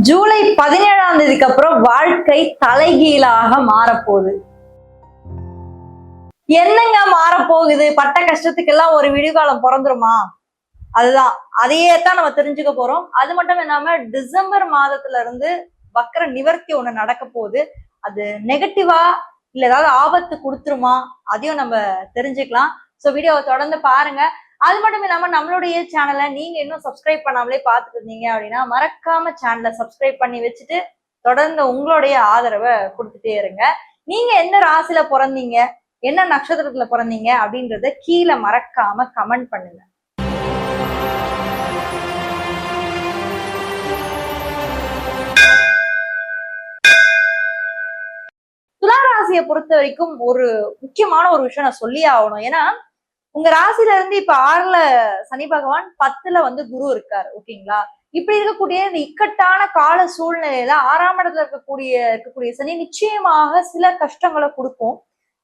ஜூலை 17ஆம் தேதிக்கு அப்புறம் வாழ்க்கை தலைகீழாக மாறப்போகுது. என்னங்க மாறப்போகுது? பட்ட கஷ்டத்துக்கெல்லாம் ஒரு விடிகாலம் பிறந்துருமா? அதுதான், அதையே தான் நம்ம தெரிஞ்சுக்க போறோம். அது மட்டும் இல்லாம டிசம்பர் மாதத்துல இருந்து வக்கர நிவர்த்தி ஒண்ணு நடக்க போகுது. அது நெகட்டிவா இல்ல ஏதாவது ஆபத்து கொடுத்துருமா? அதையும் நம்ம தெரிஞ்சுக்கலாம். ஸோ வீடியோவை தொடர்ந்து பாருங்க. அது மட்டும் இல்லாம நம்மளுடைய சேனலை நீங்க இன்னும் சப்ஸ்கிரைப் பண்ணாமலே பார்த்துட்டு இருந்தீங்க அப்படின்னா மறக்காம சேனலை சப்ஸ்கிரைப் பண்ணி வச்சுட்டு தொடர்ந்து உங்களுடைய ஆதரவை கொடுத்துட்டே இருங்க. நீங்க எந்த ராசியில பிறந்தீங்க, என்ன நட்சத்திரத்துல பிறந்தீங்க அப்படின்றத கீழே மறக்காம கமெண்ட் பண்ணுங்க. துளாராசியை பொறுத்த வரைக்கும் ஒரு முக்கியமான ஒரு விஷயம் நான் சொல்லி ஆகணும். ஏன்னா உங்க ராசில இருந்து இப்ப 6ல சனி பகவான், 10ல வந்து குரு இருக்காரு. ஓகேங்களா? இப்படி இருக்கக்கூடிய இந்த இக்கட்டான கால சூழ்நிலையில 6ஆம் இடத்துல இருக்கக்கூடிய சனி நிச்சயமாக சில கஷ்டங்களை கொடுக்கும்.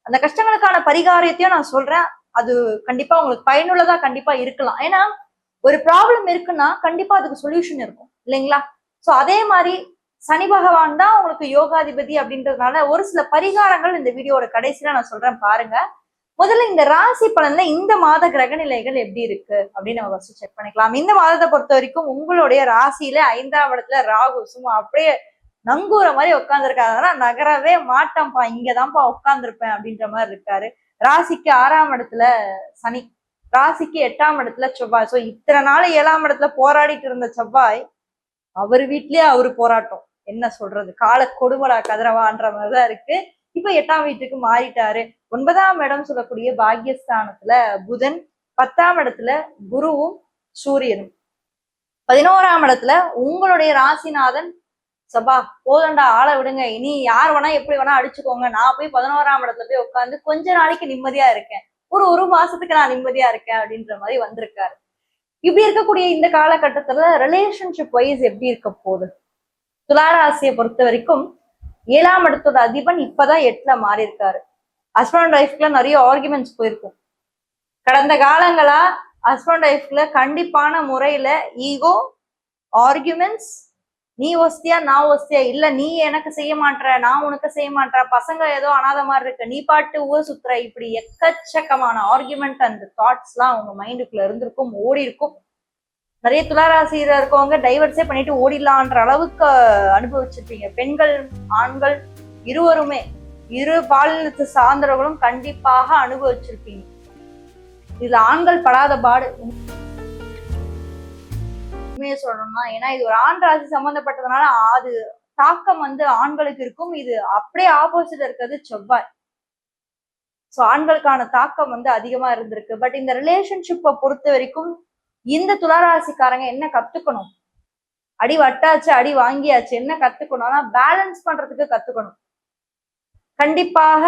அந்த கஷ்டங்களுக்கான பரிகாரத்தையும் நான் சொல்றேன். அது கண்டிப்பா உங்களுக்கு பயனுள்ளதா கண்டிப்பா இருக்கலாம். ஏன்னா ஒரு ப்ராப்ளம் இருக்குன்னா கண்டிப்பா அதுக்கு சொல்யூஷன் இருக்கும் இல்லைங்களா? சோ அதே மாதிரி சனி பகவான் தான் உங்களுக்கு யோகாதிபதி அப்படின்றதுனால ஒரு சில பரிகாரங்கள் இந்த வீடியோட கடைசியில நான் சொல்றேன் பாருங்க. முதல்ல இந்த ராசி பலன்ல இந்த மாத கிரக நிலைகள் எப்படி இருக்கு அப்படின்னு நம்ம ஃபர்ஸ்ட் செக் பண்ணிக்கலாம். இந்த மாதத்தை பொறுத்த வரைக்கும் உங்களுடைய ராசியில 5ஆம் இடத்துல ராகு சும்மா அப்படியே நங்கூர மாதிரி உட்காந்துருக்காருன்னா நகரவே மாட்டேன்ப்பா, இங்கதான்ப்பா உட்காந்துருப்பேன் அப்படின்ற மாதிரி இருக்காரு. ராசிக்கு 6ஆம் இடத்துல சனி, ராசிக்கு 8ஆம் இடத்துல செவ்வாய். ஸோ இத்தனை நாள் 7ஆம் இடத்துல போராடிட்டு இருந்த செவ்வாய் அவர் வீட்லயே அவரு போராட்டம். என்ன சொல்றது, கால கொடுமடா கதிரவான்ற மாதிரிதான் இருக்கு. இப்ப 8ஆம் வீட்டுக்கு மாறிட்டாரு. 9ஆம் இடம் சொல்லக்கூடிய பாக்யஸ்தானத்துல புதன், 10ஆம் இடத்துல குருவும் சூரியனும், 11ஆம் இடத்துல உங்களுடைய ராசிநாதன் சபா போதண்டா ஆளை விடுங்க, இனி யார் வேணா எப்படி வேணா அடிச்சுக்கோங்க, நான் போய் 11ஆம் இடத்துல போய் உட்காந்து கொஞ்ச நாளைக்கு நிம்மதியா இருக்கேன், ஒரு மாசத்துக்கு நான் நிம்மதியா இருக்கேன் அப்படின்ற மாதிரி வந்திருக்காரு. இப்படி இருக்கக்கூடிய இந்த காலகட்டத்துல ரிலேஷன்ஷிப் வைஸ் எப்படி இருக்க போகுது? துளாராசியை பொறுத்த வரைக்கும் 7ஆம் இடத்தோட அதிபன் இப்பதான் 8ல மாறி இருக்காரு. ஹஸ்பண்ட் ஒய்ஃப்ல நிறைய ஆர்குமெண்ட்ஸ் போயிருக்கும். கடந்த காலங்களா ஹஸ்பண்ட் ஒய்ஃப்ல கண்டிப்பான முறையில ஈகோ, ஆர்குமெண்ட்ஸ், நீ ஒஸ்தியா நான் ஒஸ்தியா, இல்ல நீ எனக்கு செய்ய மாட்டேற நான் உனக்கு செய்ய மாட்டேன், பசங்க ஏதோ அனாத மாதிரி இருக்கு, நீ பாட்டு ஊர் சுத்துற, இப்படி எக்கச்சக்கமான ஆர்குமெண்ட் அந்த தாட்ஸ் எல்லாம் அவங்க மைண்டுக்குள்ள இருந்திருக்கும், ஓடி இருக்கும். நிறைய துளாராசியில இருக்கவங்க டைவர்ஸே பண்ணிட்டு ஓடிடலான்ற அளவுக்கு அனுபவிச்சிருப்பீங்க. பெண்கள் ஆண்கள் இருவருமே, இரு பாலினத்தை சார்ந்தவர்களும் கண்டிப்பாக அனுபவிச்சிருப்பீங்க. இதுல ஆண்கள் படாத பாடு உண்மையை சொல்லணும்னா, ஏன்னா இது ஒரு ஆண் ராசி சம்பந்தப்பட்டதுனால அது தாக்கம் வந்து ஆண்களுக்கு இருக்கும். இது அப்படியே ஆப்போசிட் இருக்கிறது செவ்வாய். சோ ஆண்களுக்கான தாக்கம் வந்து அதிகமா இருந்திருக்கு. பட் இந்த ரிலேஷன்ஷிப்பை பொறுத்த வரைக்கும் இந்த துளாராசிக்காரங்க என்ன கத்துக்கணும்? அடி வட்டாச்சு, அடி வாங்கியாச்சு, என்ன கத்துக்கணும்னா பேலன்ஸ் பண்றதுக்கு கத்துக்கணும். கண்டிப்பாக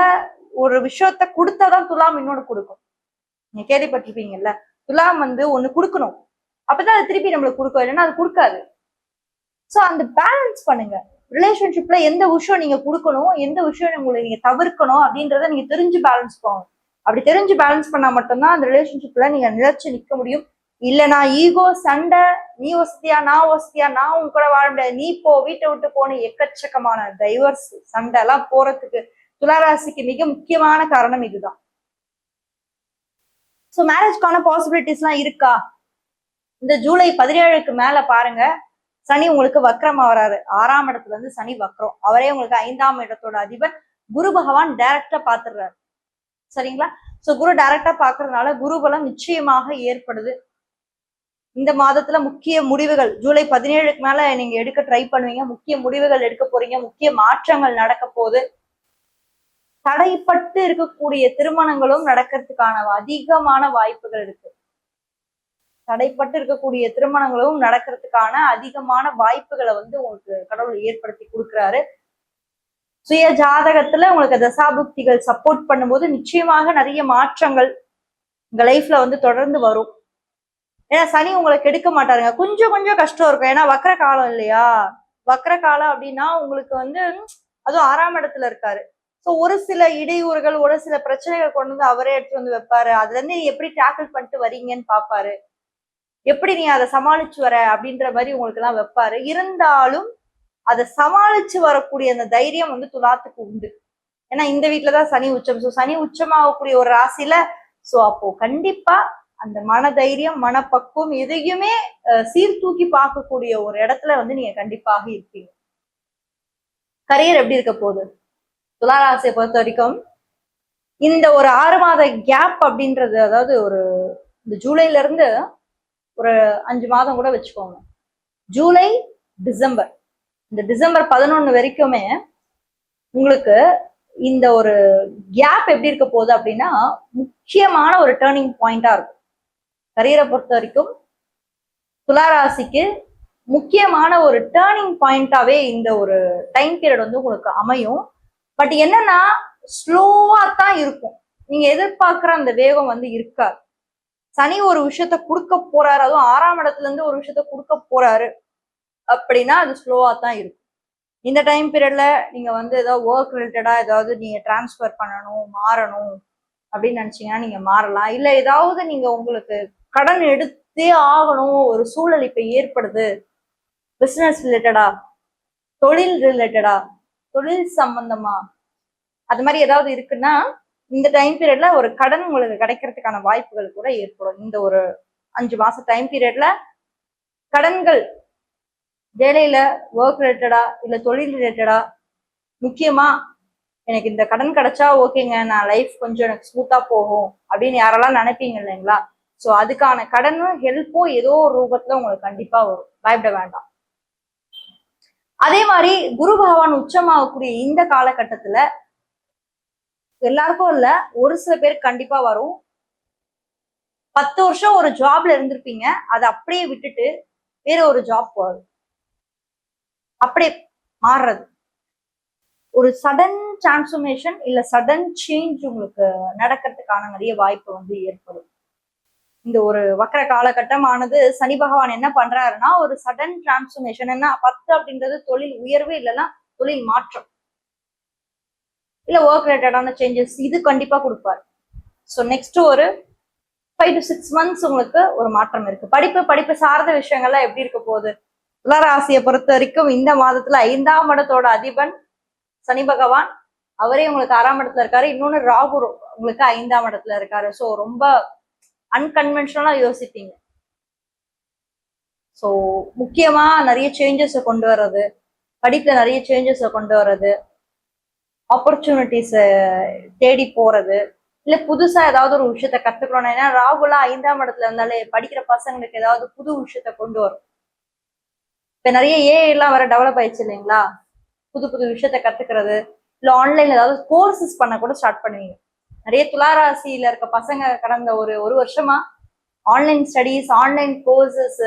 ஒரு விஷயத்த கொடுத்தாதான் துலாம் இன்னொன்னு கொடுக்கும். நீங்க கேள்விப்பட்டிருப்பீங்கல்ல, துலாம் வந்து ஒண்ணு கொடுக்கணும், அப்பதான் அது திருப்பி நம்மளுக்கு கொடுக்கும், இல்லைன்னா அது கொடுக்காது. சோ அந்த பேலன்ஸ் பண்ணுங்க. ரிலேஷன்ஷிப்ல எந்த விஷயம் நீங்க கொடுக்கணும், எந்த விஷயம் உங்களை நீங்க தவிர்க்கணும் அப்படின்றத நீங்க தெரிஞ்சு பேலன்ஸ் பண்ணணும். அப்படி தெரிஞ்சு பேலன்ஸ் பண்ணா மட்டும்தான் அந்த ரிலேஷன்ஷிப்ல நீங்க நிலைச்சு நிக்க முடியும். இல்ல நான் ஈகோ, சண்டை, நீ வசதியா நான் உன் கூட வாழ முடியாது, நீ போ, வீட்டை விட்டு போன எக்கச்சக்கமான டைவர்ஸ் சண்டை எல்லாம் போறதுக்கு துளாராசிக்கு மிக முக்கியமான காரணம் இதுதான். சோ மேரேஜ்க்கான பாசிபிலிட்டிஸ் எல்லாம் இருக்கா? இந்த ஜூலை 17க்கு மேல பாருங்க, சனி உங்களுக்கு வக்ரம் ஆகிறாரு. 6ஆம் இடத்துல இருந்து சனி வக்ரம், அவரே உங்களுக்கு 5ஆம் இடத்தோட அதிபர். குரு பகவான் டைரக்டா பாத்துடுறாரு. சரிங்களா? சோ குரு டைரக்டா பாக்குறதுனால குரு பலம் நிச்சயமாக ஏற்படுது. இந்த மாதத்துல முக்கிய முடிவுகள் ஜூலை 17க்கு மேல நீங்க எடுக்க ட்ரை பண்ணுவீங்க. முக்கிய முடிவுகள் எடுக்க போறீங்க. முக்கிய மாற்றங்கள் நடக்க போகுது. தடைப்பட்டு இருக்கக்கூடிய திருமணங்களும் நடக்கிறதுக்கான அதிகமான வாய்ப்புகள் இருக்கு. தடைப்பட்டு இருக்கக்கூடிய திருமணங்களும் நடக்கிறதுக்கான அதிகமான வாய்ப்புகளை வந்து உங்களுக்கு கடவுள் ஏற்படுத்தி கொடுக்குறாரு. சுய ஜாதகத்துல உங்களுக்கு தசாபுக்திகள் சப்போர்ட் பண்ணும்போது நிச்சயமாக நிறைய மாற்றங்கள் உங்க லைஃப்ல வந்து தொடர்ந்து வரும். ஏன்னா சனி உங்களை கெடுக்க மாட்டாருங்க. கொஞ்சம் கஷ்டம் இருக்கும். ஏன்னா வக்ர காலம் இல்லையா? வக்ர காலம் அப்படின்னா உங்களுக்கு வந்து அதுவும் 6ஆம் இடத்துல இருக்காரு. சோ ஒரு சில இடையூறுகள், ஒரு சில பிரச்சனைகள் கொண்டு வந்து அவரே எடுத்து வந்து வைப்பாரு. அதுல இருந்து எப்படி டேக்கிள் பண்ணிட்டு வரீங்கன்னு பாப்பாரு. எப்படி நீ அதை சமாளிச்சு வர அப்படின்ற மாதிரி உங்களுக்கு எல்லாம் வைப்பாரு. இருந்தாலும் அதை சமாளிச்சு வரக்கூடிய அந்த தைரியம் வந்து துலாத்துக்கு உண்டு. ஏன்னா இந்த வீட்டுலதான் சனி உச்சம். ஸோ சனி உச்சமாகக்கூடிய ஒரு ராசியில சோ அப்போ கண்டிப்பா அந்த மனதைரியம் மனப்பக்குவம் எதையுமே சீர்தூக்கி பார்க்கக்கூடிய ஒரு இடத்துல வந்து நீங்க கண்டிப்பாக இருப்பீங்க. கரியர் எப்படி இருக்க போகுது துளாராசியை பொறுத்த வரைக்கும்? இந்த ஒரு 6 மாத கேப் அப்படின்றது, அதாவது ஒரு இந்த ஜூலைல இருந்து ஒரு 5 மாதம் கூட வச்சுக்கோங்க. ஜூலை டிசம்பர், இந்த டிசம்பர் 11 வரைக்குமே உங்களுக்கு இந்த ஒரு கேப் எப்படி இருக்க போகுது அப்படின்னா முக்கியமான ஒரு டேர்னிங் பாயிண்டா இருக்கும். கரியரை பொறுத்த வரைக்கும் துளாராசிக்கு முக்கியமான ஒரு டேர்னிங் பாயிண்டாவே இந்த ஒரு டைம் பீரியட் வந்து உங்களுக்கு அமையும். பட் என்னன்னா ஸ்லோவா தான் இருக்கும். நீங்க எதிர்பார்க்கிற அந்த வேகம் வந்து இருக்காது. சனி ஒரு விஷயத்த கொடுக்க போறாரு, அதுவும் 6ஆம் இடத்துல இருந்து ஒரு விஷயத்த கொடுக்க போறாரு அப்படின்னா அது ஸ்லோவா தான் இருக்கும். இந்த டைம் பீரியட்ல நீங்க வந்து ஏதாவது ஒர்க் ரிலேட்டடா ஏதாவது நீங்க டிரான்ஸ்ஃபர் பண்ணணும், மாறணும் அப்படின்னு நினைச்சீங்கன்னா நீங்க மாறலாம். இல்ல ஏதாவது நீங்க உங்களுக்கு கடன் எடுத்தே ஆகணும் ஒரு சூழல் இப்ப ஏற்படுது, பிசினஸ் ரிலேட்டடா, தொழில் ரிலேட்டடா, தொழில் சம்பந்தமா அது மாதிரி ஏதாவது இருக்குன்னா இந்த டைம் பீரியட்ல ஒரு கடன் உங்களுக்கு கிடைக்கிறதுக்கான வாய்ப்புகள் கூட ஏற்படும். இந்த ஒரு 5 மாச டைம் பீரியட்ல கடன்கள் வேலையில ஒர்க் ரிலேட்டடா இல்ல தொழில் ரிலேட்டடா, முக்கியமா எனக்கு இந்த கடன் கிடைச்சா ஓகேங்க, நான் லைஃப் கொஞ்சம் எனக்கு ஸ்மூத்தா போகும் அப்படின்னு யாரெல்லாம் நினைப்பீங்க இல்லைங்களா? சோ அதுக்கான கடனும் ஹெல்ப்பும் ஏதோ ஒரு ரூபத்துல உங்களுக்கு கண்டிப்பா வரும், பயப்பட வேண்டாம். அதே மாதிரி குரு பகவான் உச்சமாகக்கூடிய இந்த காலகட்டத்துல எல்லாருக்கும் இல்ல, ஒரு சில பேருக்கு கண்டிப்பா வரும். 10 வருஷம் ஒரு ஜாப்ல இருந்திருப்பீங்க, அதை அப்படியே விட்டுட்டு வேற ஒரு ஜாப் போறது, அப்படியே மாறுறது, ஒரு சடன் டிரான்ஸ்ஃபர்மேஷன் இல்ல சடன் சேஞ்ச் உங்களுக்கு நடக்கிறதுக்கான நிறைய வாய்ப்பு வந்து ஏற்படும். இந்த ஒரு வக்கர காலகட்டமானது சனி பகவான் என்ன பண்றாருன்னா ஒரு சடன் டிரான்ஸ்ஃபர்மேஷன். என்ன 10 அப்படின்றது தொழில் உயர்வு இல்லைன்னா தொழில் மாற்றம் இல்ல ஒர்க் ரிலேட்டடான சேஞ்சஸ், இது கண்டிப்பா கொடுப்பாரு. ஸோ நெக்ஸ்ட் ஒரு 5 to 6 months உங்களுக்கு ஒரு மாற்றம் இருக்கு. படிப்பு சார்ந்த விஷயங்கள்லாம் எப்படி இருக்க போகுது? துளாராசியை பொறுத்த வரைக்கும் இந்த மாதத்துல 5ஆம் இடத்தோட அதிபன் சனி பகவான், அவரே உங்களுக்கு 6ஆம் இடத்துல இருக்காரு. இன்னொன்னு ராகு உங்களுக்கு 5ஆம் இடத்துல இருக்காரு. ஸோ ரொம்ப அன்கன்வென்ஷனலா யோசிப்பீங்க. ஸோ முக்கியமா நிறைய சேஞ்சஸை கொண்டு வர்றது, படிப்புல நிறைய சேஞ்சஸை கொண்டு வர்றது, ஆப்பர்ச்சுனிட்டிஸை தேடி போறது, இல்ல புதுசா ஏதாவது ஒரு விஷயத்த கத்துக்கணும். ஏன்னா ராகுலா 5ஆம் இடத்துல இருந்தாலே படிக்கிற பசங்களுக்கு ஏதாவது புது விஷயத்த கொண்டு வரும். இப்ப நிறைய ஏஐ எல்லாம் வர டெவலப் ஆயிடுச்சு இல்லைங்களா? புது புது விஷயத்த கத்துக்கிறது, இல்ல ஆன்லைன்ல ஏதாவது கோர்சஸ் பண்ண கூட ஸ்டார்ட் பண்ணுவீங்க. நிறைய துளாராசியில இருக்க பசங்க கடந்த ஒரு வருஷமா ஆன்லைன் ஸ்டடீஸ், ஆன்லைன் கோர்சஸ்,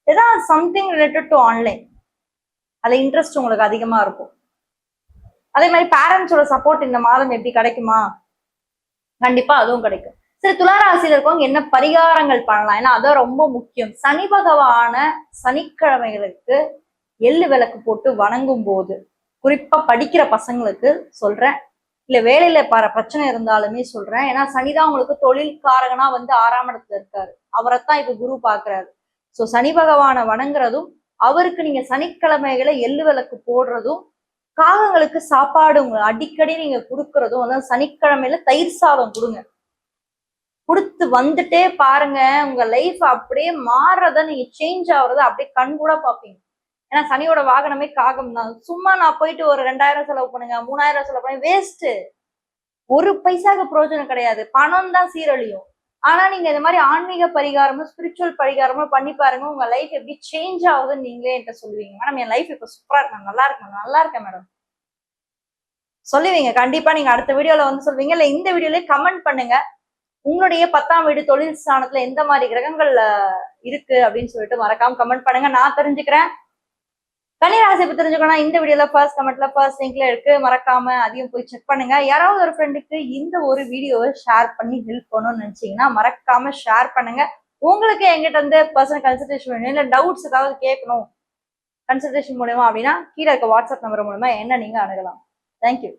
ஏதாவது சம்திங் ரிலேட்டட் டு ஆன்லைன், அதுல இன்ட்ரெஸ்ட் உங்களுக்கு அதிகமா இருக்கும். அதே மாதிரி பேரண்ட்ஸோட சப்போர்ட் இந்த மாதம் எப்படி கிடைக்குமா? கண்டிப்பா அதுவும் கிடைக்கும். சரி, துளாராசியில இருக்கவங்க என்ன பரிகாரங்கள் பண்ணலாம்? ஏன்னா அதான் ரொம்ப முக்கியம். சனி பகவான சனிக்கிழமைகளுக்கு எள்ளு விளக்கு போட்டு வணங்கும் போது, குறிப்பா படிக்கிற பசங்களுக்கு சொல்றேன், இல்ல வேலையில பிரச்சனை இருந்தாலுமே சொல்றேன். ஏன்னா சனிதான் உங்களுக்கு தொழில்காரகனா வந்து 6ஆம் இடத்துல இருக்காரு, அவரைத்தான் இப்ப குரு பாக்குறாரு. சோ சனி பகவானை வணங்குறதும், அவருக்கு நீங்க சனிக்கிழமைகளை எள்ளு விளக்கு போடுறதும், காகங்களுக்கு சாப்பாடு அடிக்கடி நீங்க கொடுக்கறதும், அதாவது சனிக்கிழமையில தயிர் சாதம் கொடுங்க. கொடுத்து வந்துட்டே பாருங்க, உங்க லைஃப் அப்படியே மாறுறத, நீங்க சேஞ்ச் ஆகுறத அப்படியே கண் கூட பாப்பீங்க. ஏன்னா சனியோட வாகனமே காகம் தான். சும்மா நான் போயிட்டு ஒரு 2000 செலவு பண்ணுங்க, 3000 செலவு பண்ணுங்க, வேஸ்ட். ஒரு பைசாக்கு பிரயோஜனம் கிடையாது, பணம் தான் சீரழியும். ஆனா நீங்க இந்த மாதிரி ஆன்மீக பரிகாரமும் ஸ்பிரிச்சுவல் பரிகாரமும் பண்ணி பாருங்க, உங்க லைஃப் எப்படி சேஞ்ச் ஆகுதுன்னு நீங்களே என்கிட்ட சொல்லுவீங்க. மேடம் என் லைஃப் இப்ப சூப்பரா இருக்கு, நல்லா இருக்கேன், நல்லா இருக்கேன் மேடம் சொல்லுவீங்க. கண்டிப்பா நீங்க அடுத்த வீடியோல வந்து சொல்வீங்க, இல்ல இந்த வீடியோலயே கமெண்ட் பண்ணுங்க. உங்களுடைய 10ஆம் வீடு தொழில் ஸ்தானத்துல எந்த மாதிரி கிரகங்கள் இருக்கு அப்படின்னு சொல்லிட்டு மறக்காம கமெண்ட் பண்ணுங்க, நான் தெரிஞ்சுக்கிறேன். கன்னிராசி பத்தி தெரிஞ்சுக்கணும், இந்த வீடியோல ஃபர்ஸ்ட் கமெண்ட்ல ஃபர்ஸ்ட் லிங்க்ல இருக்கு, மறக்காம அதையும் போய் செக் பண்ணுங்க. யாராவது ஒரு ஃப்ரெண்டுக்கு இந்த ஒரு வீடியோவை ஷேர் பண்ணி ஹெல்ப் பண்ணணும்னு நினைச்சீங்கன்னா மறக்காம ஷேர் பண்ணுங்க. உங்களுக்கு எங்கிட்ட வந்து பர்சனல் கன்சல்டேஷன் வேணும், இல்ல டவுட்ஸ் ஏதாவது கேட்கணும் கன்சல்டேஷன் மூலமா அப்படின்னா கீழே இருக்க வாட்ஸ்அப் நம்பர் மூலமா என்ன நீங்க அணுகலாம். தேங்க்யூ.